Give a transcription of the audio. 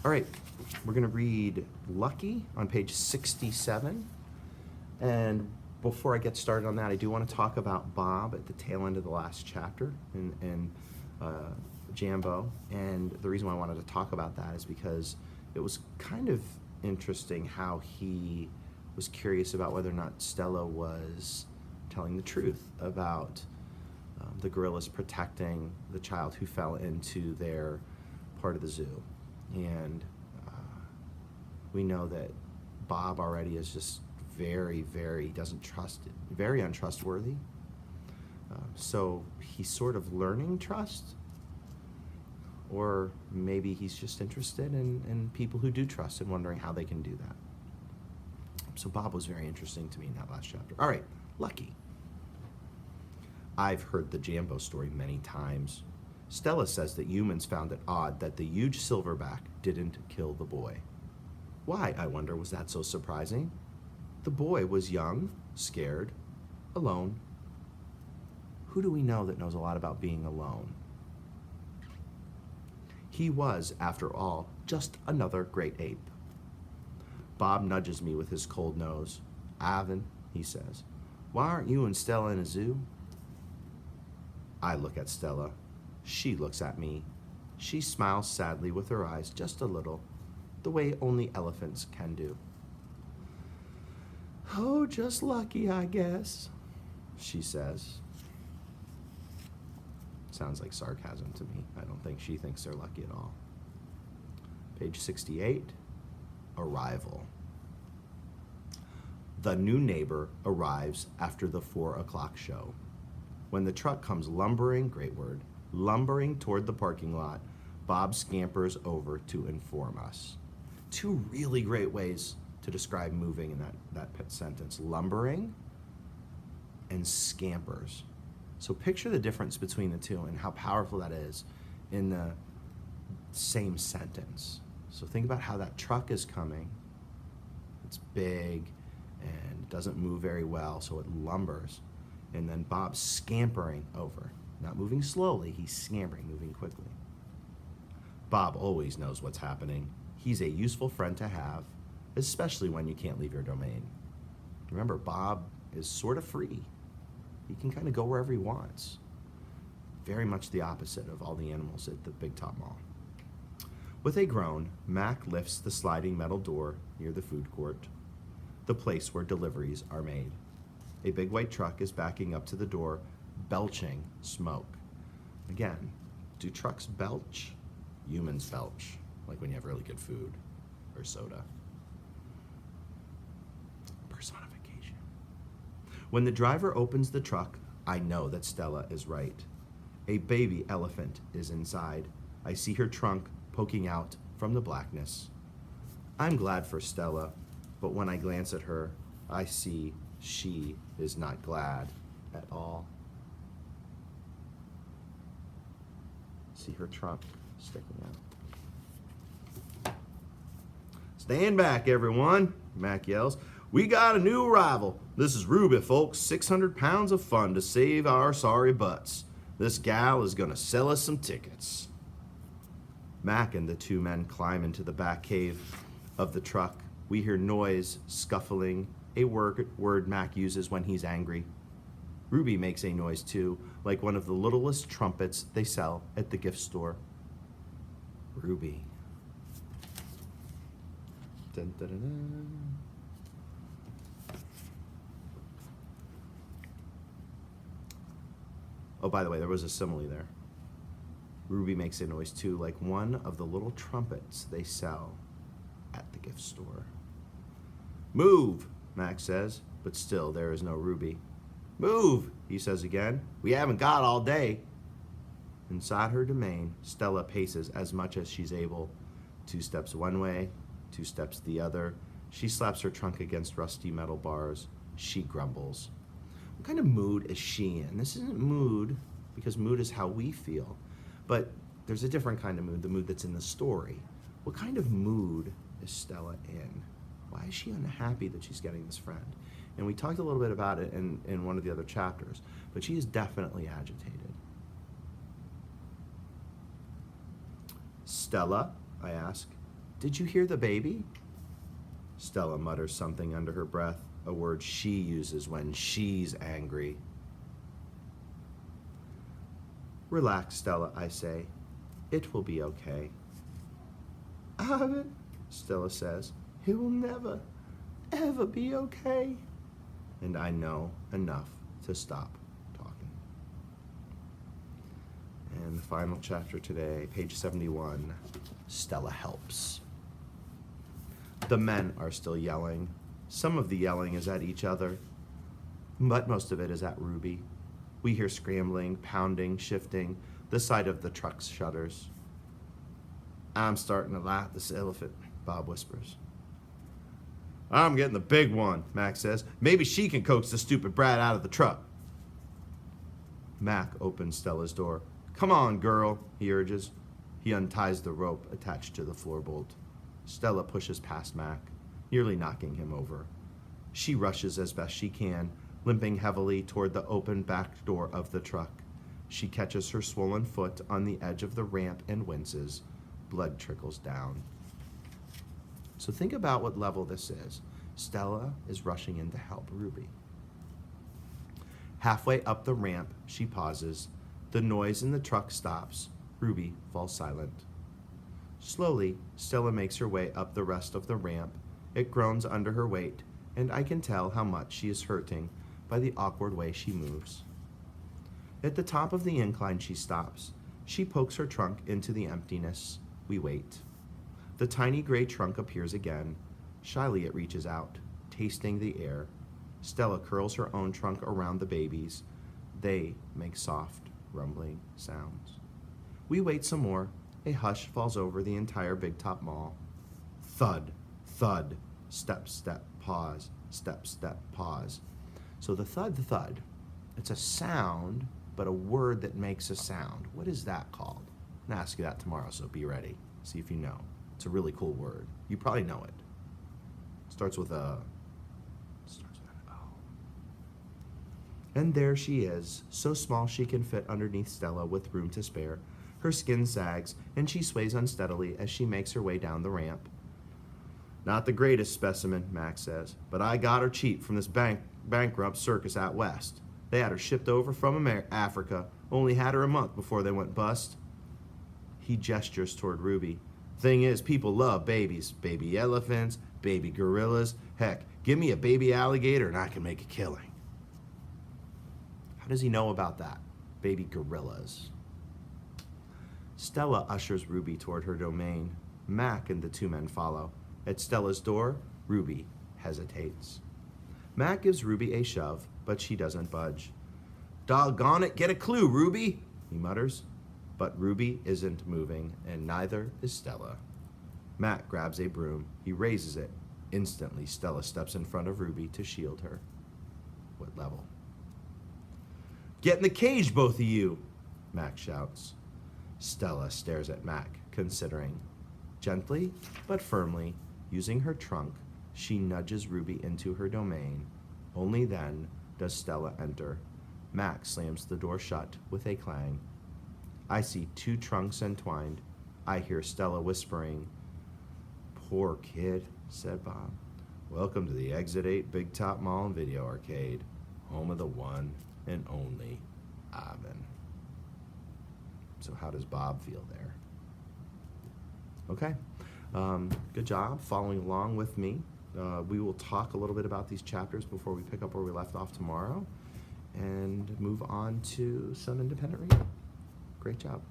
All right, we're going to read Lucky on page 67. And before I get started on that, I do want to talk about Bob at the tail end of the last chapter in Jambo. And the reason why I wanted to talk about that is because it was kind of interesting how he was curious about whether or not Stella was telling the truth about the gorillas protecting the child who fell into their part of the zoo. And we know that Bob already is just very untrustworthy. So he's sort of learning trust, or maybe he's just interested in people who do trust and wondering how they can do that. So Bob was very interesting to me in that last chapter. All right, Lucky. I've heard the Jambo story many times. Stella says that humans found it odd that the huge silverback didn't kill the boy. Why, I wonder, was that so surprising? The boy was young, scared, alone. Who do we know that knows a lot about being alone? He was, after all, just another great ape. Bob nudges me with his cold nose. Ivan, he says, why aren't you and Stella in a zoo? I look at Stella. She looks at me. She smiles sadly with her eyes just a little, the way only elephants can do. Oh, just lucky, I guess, she says. Sounds like sarcasm to me. I don't think she thinks they're lucky at all. Page 68, Arrival. The new neighbor arrives after the 4 o'clock show. When the truck comes lumbering, great word, lumbering toward the parking lot, Bob scampers over to inform us. Two really great ways to describe moving in that sentence, lumbering and scampers. So picture the difference between the two and how powerful that is in the same sentence. So think about how that truck is coming. It's big and doesn't move very well, so it lumbers. And then Bob's scampering over. Not moving slowly, he's scampering, moving quickly. Bob always knows what's happening. He's a useful friend to have, especially when you can't leave your domain. Remember, Bob is sort of free. He can kind of go wherever he wants. Very much the opposite of all the animals at the Big Top Mall. With a groan, Mac lifts the sliding metal door near the food court, the place where deliveries are made. A big white truck is backing up to the door, belching smoke. Again, do trucks belch? Humans belch, like when you have really good food or soda. Personification. When the driver opens the truck, I know that Stella is right. A baby elephant is inside. I see her trunk poking out from the blackness. I'm glad for Stella, but when I glance at her, I see she is not glad at all. See her trunk sticking out. Stand back, everyone, Mac yells. We got a new arrival. This is Ruby, folks. 600 pounds of fun to save our sorry butts. This gal is gonna sell us some tickets. Mac and the two men climb into the back cave of the truck. We hear noise, scuffling, a word Mac uses when he's angry. Ruby makes a noise too, like one of the littlest trumpets they sell at the gift store. Ruby. Dun, dun, dun, dun. Oh, by the way, there was a simile there. Ruby makes a noise too, like one of the little trumpets they sell at the gift store. Move, Max says, but still there is no Ruby. Move, he says again. We haven't got all day. Inside her domain, Stella paces as much as she's able. 2 steps one way, 2 steps the other. She slaps her trunk against rusty metal bars. She grumbles. What kind of mood is she in? This isn't mood, because mood is how we feel. But there's a different kind of mood, the mood that's in the story. What kind of mood is Stella in? Why is she unhappy that she's getting this friend? And we talked a little bit about it in one of the other chapters, but she is definitely agitated. Stella, I ask, Did you hear the baby? Stella mutters something under her breath, a word she uses when she's angry. Relax, Stella, I say. It will be okay. Abed, Stella says, it will never, ever be okay. And I know enough to stop talking. And the final chapter today, page 71, Stella helps. The men are still yelling. Some of the yelling is at each other, but most of it is at Ruby. We hear scrambling, pounding, shifting, the sight of the truck's shutters. I'm starting to like this elephant, Bob whispers. I'm getting the big one, Mac says. Maybe she can coax the stupid brat out of the truck. Mac opens Stella's door. Come on, girl, he urges. He unties the rope attached to the floorbolt. Stella pushes past Mac, nearly knocking him over. She rushes as best she can, limping heavily toward the open back door of the truck. She catches her swollen foot on the edge of the ramp and winces. Blood trickles down. So think about what level this is. Stella is rushing in to help Ruby. Halfway up the ramp, she pauses. The noise in the truck stops. Ruby falls silent. Slowly, Stella makes her way up the rest of the ramp. It groans under her weight, and I can tell how much she is hurting by the awkward way she moves. At the top of the incline, she stops. She pokes her trunk into the emptiness. We wait. The tiny gray trunk appears again. Shyly, it reaches out, tasting the air. Stella curls her own trunk around the baby's. They make soft, rumbling sounds. We wait some more. A hush falls over the entire Big Top Mall. Thud, thud, step, step, pause, step, step, pause. So the thud, it's a sound, but a word that makes a sound. What is that called? I'm going to ask you that tomorrow, so be ready. See if you know. It's a really cool word. You probably know it. Starts with an O. And there she is, so small she can fit underneath Stella with room to spare. Her skin sags, and she sways unsteadily as she makes her way down the ramp. Not the greatest specimen, Max says, but I got her cheap from this bankrupt circus out west. They had her shipped over from Africa, only had her a month before they went bust. He gestures toward Ruby. Thing is, people love babies. Baby elephants, baby gorillas. Heck, give me a baby alligator and I can make a killing. How does he know about that? Baby gorillas. Stella ushers Ruby toward her domain. Mac and the two men follow. At Stella's door, Ruby hesitates. Mac gives Ruby a shove, but she doesn't budge. Doggone it, get a clue, Ruby, he mutters. But Ruby isn't moving, and neither is Stella. Mac grabs a broom. He raises it. Instantly, Stella steps in front of Ruby to shield her. What level? Get in the cage, both of you, Mac shouts. Stella stares at Mac, considering. Gently but firmly, using her trunk, she nudges Ruby into her domain. Only then does Stella enter. Mac slams the door shut with a clang. I see two trunks entwined. I hear Stella whispering. Poor kid, said Bob. Welcome to the Exit 8 Big Top Mall and Video Arcade, home of the one and only Ivan. So how does Bob feel there? Okay, good job following along with me. We will talk a little bit about these chapters before we pick up where we left off tomorrow and move on to some independent reading. Great job.